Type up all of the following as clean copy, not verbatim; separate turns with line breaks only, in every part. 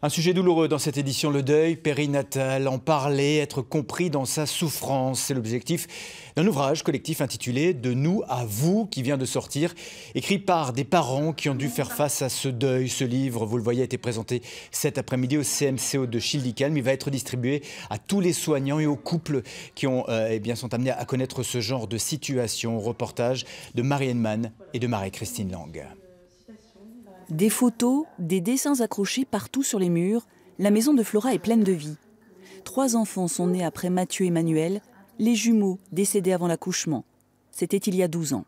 Un sujet douloureux dans cette édition, le deuil périnatal, en parler, être compris dans sa souffrance. C'est l'objectif d'un ouvrage collectif intitulé « De nous à vous » qui vient de sortir, écrit par des parents qui ont dû faire face à ce deuil. Ce livre, vous le voyez, a été présenté cet après-midi au CMCO de Schiltigheim. Il va être distribué à tous les soignants et aux couples qui sont amenés à connaître ce genre de situation. Reportage de Marianne Mann et de Marie-Christine Lang.
Des photos, des dessins accrochés partout sur les murs, la maison de Flora est pleine de vie. 3 enfants sont nés après Mathieu et Emmanuel, les jumeaux décédés avant l'accouchement. C'était il y a 12 ans.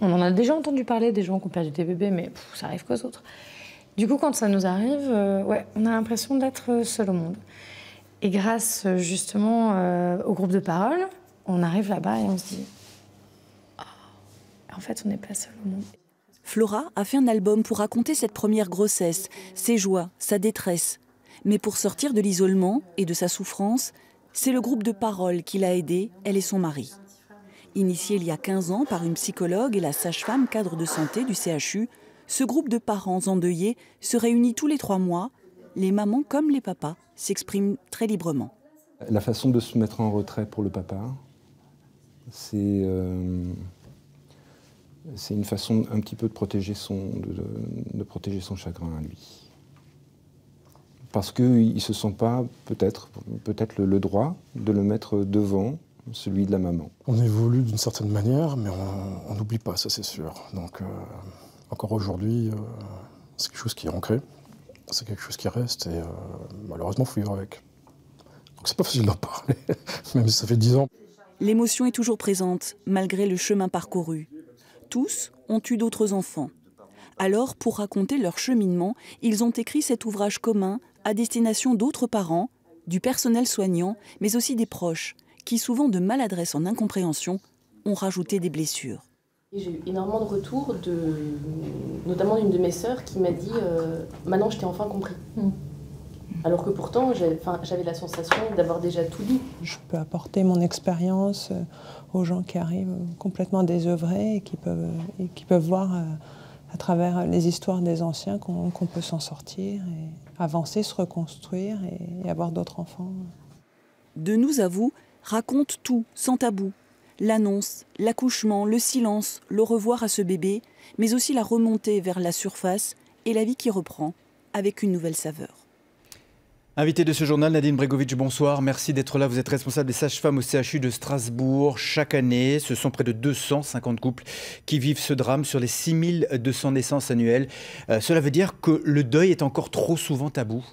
On en a déjà entendu parler, des gens qui ont perdu des bébés, mais ça arrive qu'aux autres. Du coup, quand ça nous arrive, on a l'impression d'être seul au monde. Et grâce justement au groupe de parole, on arrive là-bas et on se dit oh, en fait, on n'est pas seul au monde.
Flora a fait un album pour raconter cette première grossesse, ses joies, sa détresse. Mais pour sortir de l'isolement et de sa souffrance, c'est le groupe de parole qui l'a aidée, elle et son mari. Initié il y a 15 ans par une psychologue et la sage-femme cadre de santé du CHU, ce groupe de parents endeuillés se réunit tous les 3 mois. Les mamans comme les papas s'expriment très librement.
La façon de se mettre en retrait pour le papa, c'est une façon un petit peu de protéger son chagrin à lui. Parce qu'il ne se sent pas, peut-être le droit de le mettre devant celui de la maman.
On évolue d'une certaine manière, mais on n'oublie pas, ça c'est sûr. Donc encore aujourd'hui, c'est quelque chose qui est ancré, c'est quelque chose qui reste et malheureusement il faut vivre avec. Donc c'est pas facile d'en parler, même si ça fait 10 ans.
L'émotion est toujours présente, malgré le chemin parcouru. Tous ont eu d'autres enfants. Alors, pour raconter leur cheminement, ils ont écrit cet ouvrage commun à destination d'autres parents, du personnel soignant, mais aussi des proches, qui souvent de maladresse en incompréhension, ont rajouté des blessures.
J'ai eu énormément de retours, notamment d'une de mes sœurs qui m'a dit « Maintenant, je t'ai enfin compris ». Alors que pourtant, j'avais la sensation d'avoir déjà tout dit.
Je peux apporter mon expérience aux gens qui arrivent complètement désœuvrés et qui peuvent voir à travers les histoires des anciens qu'on peut s'en sortir et avancer, se reconstruire et avoir d'autres enfants.
De nous à vous raconte tout, sans tabou. L'annonce, l'accouchement, le silence, le revoir à ce bébé, mais aussi la remontée vers la surface et la vie qui reprend avec une nouvelle saveur.
Invité de ce journal, Nadine Bregovic, bonsoir. Merci d'être là. Vous êtes responsable des sages-femmes au CHU de Strasbourg. Chaque année, ce sont près de 250 couples qui vivent ce drame sur les 6200 naissances annuelles. Cela veut dire que le deuil est encore trop souvent tabou.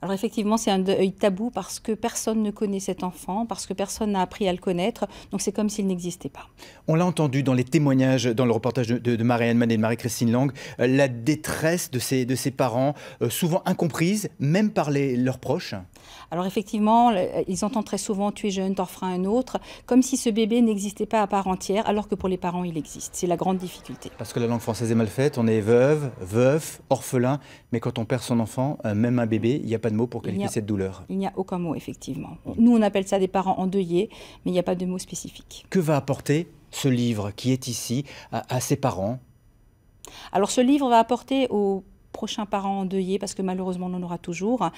Alors effectivement, c'est un deuil tabou parce que personne ne connaît cet enfant, parce que personne n'a appris à le connaître, donc c'est comme s'il n'existait pas.
On l'a entendu dans les témoignages, dans le reportage de Marianne Mann et de Marie-Christine Lang, la détresse de ces parents, souvent incomprise, même par leurs proches.
Alors effectivement, ils entendent très souvent « tu es jeune, t'en feras un autre », comme si ce bébé n'existait pas à part entière, alors que pour les parents, il existe. C'est la grande difficulté.
Parce que la langue française est mal faite, on est veuve, veuf, orphelin, mais quand on perd son enfant, même un bébé, il n'y a pas de mot pour qualifier cette douleur.
Il n'y a aucun mot, effectivement. Nous, on appelle ça des parents endeuillés, mais il n'y a pas de mot spécifique.
Que va apporter ce livre qui est ici à ces parents?
Alors ce livre va apporter aux prochains parents endeuillés, parce que malheureusement on en aura toujours,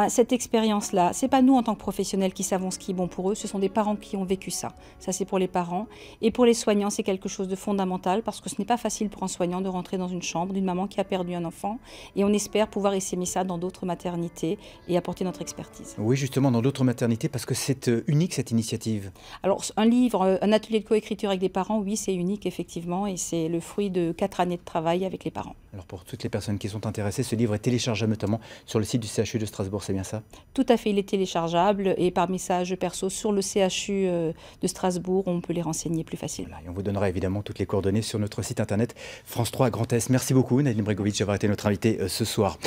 cette expérience-là, c'est pas nous en tant que professionnels qui savons ce qui est bon pour eux, ce sont des parents qui ont vécu ça. Ça c'est pour les parents. Et pour les soignants, c'est quelque chose de fondamental, parce que ce n'est pas facile pour un soignant de rentrer dans une chambre d'une maman qui a perdu un enfant, et on espère pouvoir essaimer ça dans d'autres maternités et apporter notre expertise.
Oui, justement, dans d'autres maternités, parce que c'est unique cette initiative.
Alors un livre, un atelier de coécriture avec des parents, oui, c'est unique effectivement, et c'est le fruit de 4 années de travail avec les parents.
Alors pour toutes les personnes qui sont intéressées, ce livre est téléchargeable notamment sur le site du CHU de Strasbourg, c'est bien ça?
Tout à fait, il est téléchargeable et par message perso sur le CHU de Strasbourg, on peut les renseigner plus facilement.
Voilà, et on vous donnera évidemment toutes les coordonnées sur notre site internet France 3 Grand Est. Merci beaucoup Nadine Bregovic d'avoir été notre invitée ce soir.